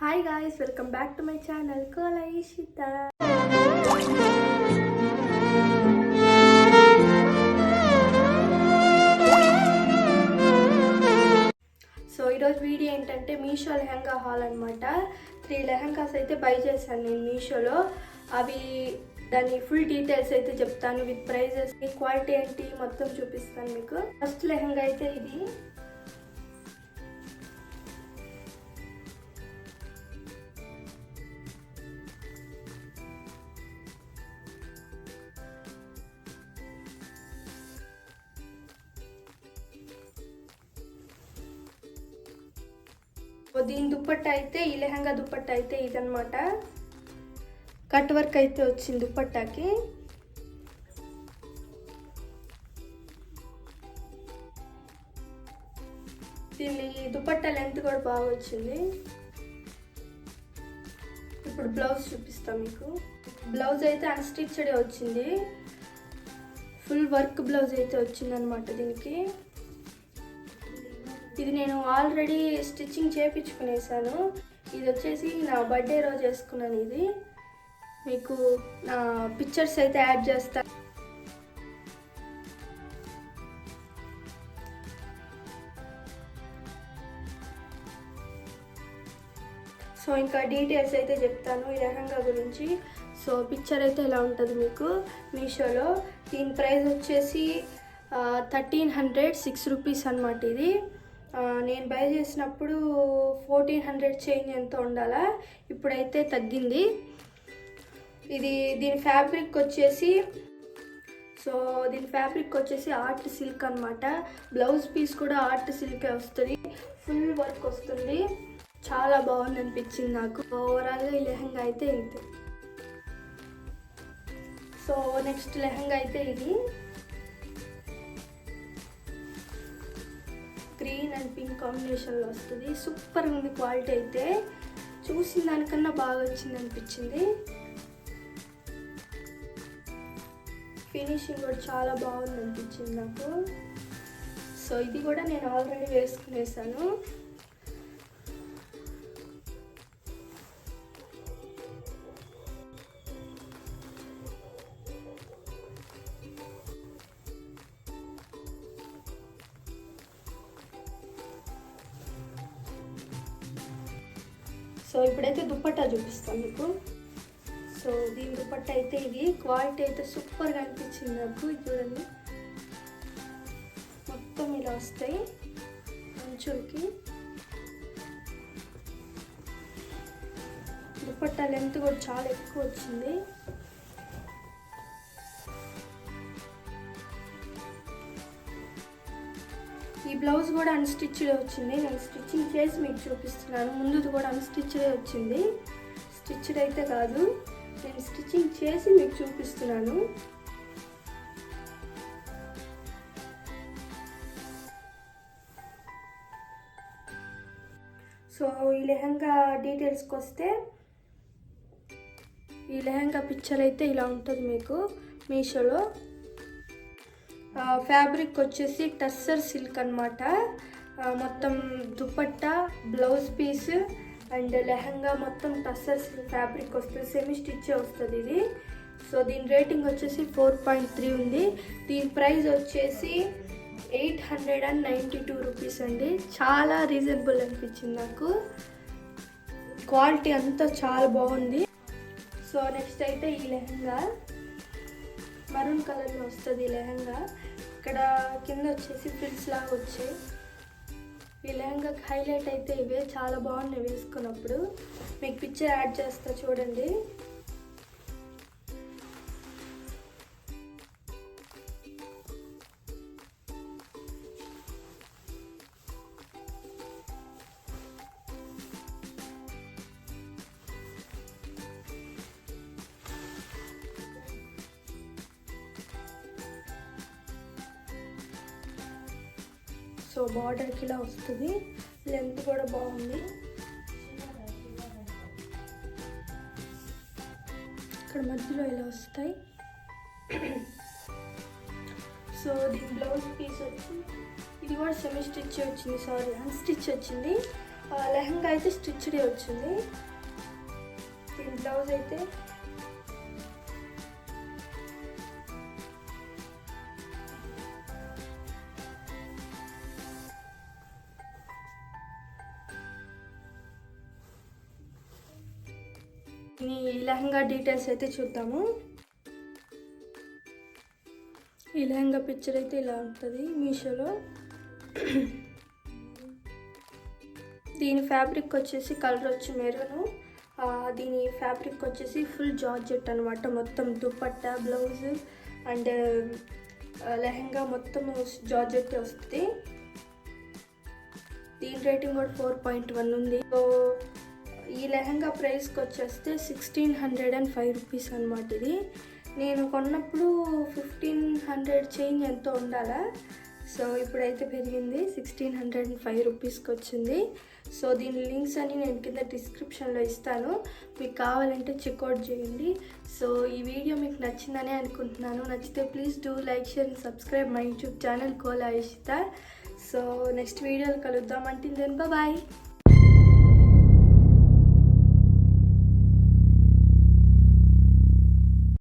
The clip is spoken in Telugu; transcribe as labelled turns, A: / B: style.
A: Hi guys, welcome back to my channel Kola Eshitha. So ఈరోజు వీడియో ఏంటంటే మీషో లెహంగా హాల్ అనమాట. 3 లెహంగాస్ అయితే బై చేశాను నేను మీషోలో. అవి దాని ఫుల్ డీటెయిల్స్ అయితే చెప్తాను, విత్ ప్రైజెస్, క్వాలిటీ ఏంటి మొత్తం చూపిస్తాను మీకు. ఫస్ట్ లెహంగా అయితే ఇది. దీని దుప్పట్టా అయితే, ఈ లెహంగా దుప్పట్టా అయితే ఇదనమాట. కట్ వర్క్ అయితే వచ్చింది దుప్పట్టాకి. దీని దుప్పట్టా లెంత్ కూడా బాగా వచ్చింది. ఇప్పుడు బ్లౌజ్ చూపిస్తాం మీకు. బ్లౌజ్ అయితే అన్స్టిచ్డ్ వచ్చింది, ఫుల్ వర్క్ బ్లౌజ్ అయితే వచ్చింది అనమాట దీనికి. ఇది నేను ఆల్రెడీ స్టిచ్చింగ్ చేయించుకునేసాను. ఇది వచ్చేసి నా బర్త్డే రోజు వేసుకున్నాను. ఇది మీకు నా పిక్చర్స్ అయితే యాడ్ చేస్తాను. సో ఇంకా డీటెయిల్స్ అయితే చెప్తాను ఈ లెహంగా గురించి. సో పిక్చర్ అయితే ఇలా ఉంటుంది మీకు మీషోలో. దీని ప్రైస్ వచ్చేసి 1306 రూపీస్ అనమాట. ఇది నేను బై చేసినప్పుడు 1400 చేంజ్ ఎంత ఉండాలా, ఇప్పుడైతే తగ్గింది. దీని ఫ్యాబ్రిక్ వచ్చేసి ఆర్ట్ సిల్క్ అనమాట. బ్లౌజ్ పీస్ కూడా ఆర్ట్ సిల్కే వస్తుంది, ఫుల్ వర్క్ వస్తుంది. చాలా బాగుంది అనిపించింది నాకు. ఓవరాల్గా ఈ లెహంగా అయితే ఇంతే. సో నెక్స్ట్ లెహంగా అయితే ఇది గ్రీన్ అండ్ పింక్ కాంబినేషన్లో వస్తుంది. సూపర్గా ఉంది క్వాలిటీ అయితే. చూసిన దానికన్నా బాగా వచ్చింది అనిపించింది. ఫినిషింగ్ కూడా చాలా బాగుంది అనిపించింది నాకు. సో ఇది కూడా నేను ఆల్రెడీ వేసుకునేసాను. సో ఇప్పుడైతే దుప్పట్టా చూపిస్తాను మీకు. సో దీని దుప్పట్టా అయితే ఇది. క్వాలిటీ అయితే సూపర్గా అనిపించింది నాకు. చూడండి, మొత్తం ఇలా వస్తాయి అంచులకి. దుప్పట్టా లెంత్ కూడా చాలా ఎక్కువ వచ్చింది. ఈ బ్లౌజ్ కూడా అన్స్టిచ్డ్ వచ్చింది. నేను స్టిచ్చింగ్ చేసి మీకు చూపిస్తున్నాను. ముందుది కూడా అన్స్టిచ్డే వచ్చింది, స్టిచ్డ్ అయితే కాదు. నేను స్టిచ్చింగ్ చేసి మీకు చూపిస్తున్నాను. సో ఈ లెహంగా డీటెయిల్స్కి వస్తే, ఈ లెహంగా పిక్చర్ అయితే ఇలా ఉంటుంది మీకు మీషోలో. ఫ్యాబ్రిక్ వచ్చేసి టస్సర్ సిల్క్ అనమాట. మొత్తం dupatta, blouse piece and lehenga మొత్తం టస్సర్ సిల్క్ ఫ్యాబ్రిక్ వస్తుంది. సెమీ స్టిచ్ వస్తుంది ఇది. సో దీని రేటింగ్ వచ్చేసి 4.3 ఉంది. దీని ప్రైస్ వచ్చేసి 892 రూపీస్ అండి. చాలా రీజనబుల్ అనిపించింది నాకు. క్వాలిటీ అంతా చాలా బాగుంది. సో నెక్స్ట్ అయితే ఈ లెహంగా మరూన్ కలర్లో వస్తుంది. ఈ లెహంగా ఇక్కడ కింద వచ్చేసి ఫ్రిల్స్ లాగా వచ్చాయి. ఈ లెహంగాకి హైలైట్ అయితే ఇవే, చాలా బాగున్నాయి వేసుకున్నప్పుడు. మీకు పిక్చర్ యాడ్ చేస్తా చూడండి. సో బార్డర్కి ఇలా వస్తుంది. లెంత్ కూడా బాగుంది. ఇక్కడ మధ్యలో ఇలా వస్తాయి. సో దీని బ్లౌజ్ పీస్ వచ్చి ఇది కూడా సెమీ స్టిచ్ వచ్చింది, సారీ అన్స్టిచ్ వచ్చింది. లెహంగా అయితే స్టిచ్డే వచ్చింది. దీని బ్లౌజ్ అయితే ఈ లెహంగా డీటెయిల్స్ అయితే చూద్దాము. ఈ లెహంగా పిక్చర్ అయితే ఇలా ఉంటుంది మీషోలో. దీని ఫ్యాబ్రిక్ వచ్చేసి కలర్ వచ్చి మెరూను. దీని ఫ్యాబ్రిక్ వచ్చేసి ఫుల్ జార్జెట్ అనమాట. మొత్తం దుపట్టా, బ్లౌజ్ అండ్ లెహంగా మొత్తం జార్జెట్ వస్తుంది. దీని రేటింగ్ కూడా 4.1 ఉంది. సో ఈ లెహంగా ప్రైస్కి వచ్చేస్తే 1605 రూపీస్ అనమాట. ఇది నేను కొన్నప్పుడు 1500 చేంజ్ ఎంతో ఉండాలా. సో ఇప్పుడైతే పెరిగింది, 1605 రూపీస్కి వచ్చింది. సో దీని లింక్స్ అని నేను కింద డిస్క్రిప్షన్లో ఇస్తాను, మీకు కావాలంటే చెక్అవుట్ చేయండి. సో ఈ వీడియో మీకు నచ్చిందని అనుకుంటున్నాను. నచ్చితే please do like, share and subscribe my YouTube channel Kola Ishita. So next వీడియోలో కలుద్దాం. Until then bye.